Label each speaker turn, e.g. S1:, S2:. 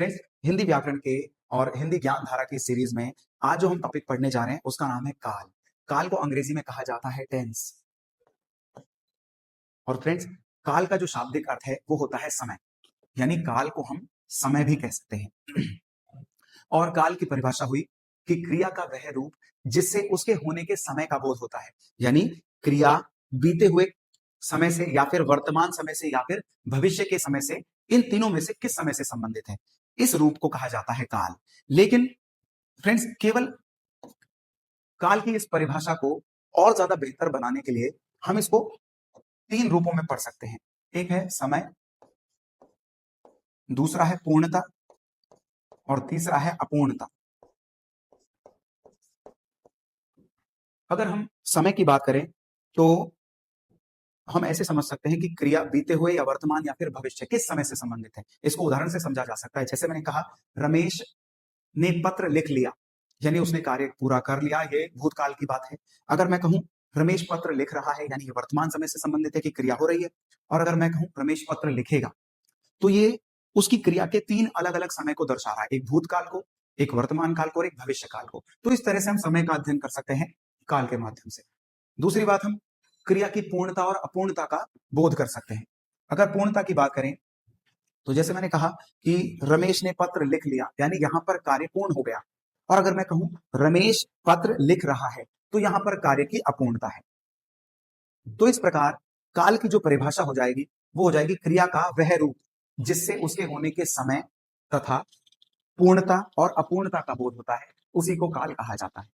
S1: Friends, Hindi व्याकरण के और हिंदी ज्ञान धारा की सीरीज में आज जो हम टॉपिक पढ़ने जा रहे हैं उसका नाम है काल। काल को अंग्रेजी में कहा जाता है टेंस। और फ्रेंड्स, काल का जो शाब्दिक अर्थ है वो होता है समय, यानी काल को हम समय भी कह सकते हैं। और काल की परिभाषा हुई कि क्रिया का वह रूप जिससे उसके होने के समय का बोध होता है, यानी क्रिया बीते हुए समय से या फिर वर्तमान समय से या फिर भविष्य के समय से, इन तीनों में से किस समय से संबंधित है, इस रूप को कहा जाता है काल। लेकिन फ्रेंड्स, केवल काल की इस परिभाषा को और ज्यादा बेहतर बनाने के लिए हम इसको तीन रूपों में पढ़ सकते हैं। एक है समय, दूसरा है पूर्णता और तीसरा है अपूर्णता। अगर हम समय की बात करें तो हम ऐसे समझ सकते हैं कि क्रिया बीते हुए या वर्तमान या फिर भविष्य किस समय से संबंधित है। इसको उदाहरण से समझा जा सकता है। जैसे मैंने कहा, रमेश ने पत्र लिख लिया, यानी उसने कार्य पूरा कर लिया, ये भूतकाल की बात है। अगर मैं कहूं रमेश पत्र लिख रहा है, यानी ये वर्तमान समय से संबंधित है कि क्रिया हो रही है। और अगर मैं कहूं रमेश पत्र लिखेगा, तो ये उसकी क्रिया के तीन अलग अलग समय को दर्शा रहा है, एक भूतकाल को, एक वर्तमान काल को और एक भविष्य काल को। तो इस तरह से हम समय का अध्ययन कर सकते हैं काल के माध्यम से। दूसरी बात, हम क्रिया की पूर्णता और अपूर्णता का बोध कर सकते हैं। अगर पूर्णता की बात करें तो जैसे मैंने कहा कि रमेश ने पत्र लिख लिया, यानी यहां पर कार्य पूर्ण हो गया। और अगर मैं कहूं रमेश पत्र लिख रहा है, तो यहां पर कार्य की अपूर्णता है। तो इस प्रकार काल की जो परिभाषा हो जाएगी वो हो जाएगी क्रिया का वह रूप जिससे उसके होने के समय तथा पूर्णता और अपूर्णता का बोध होता है, उसी को काल कहा जाता है।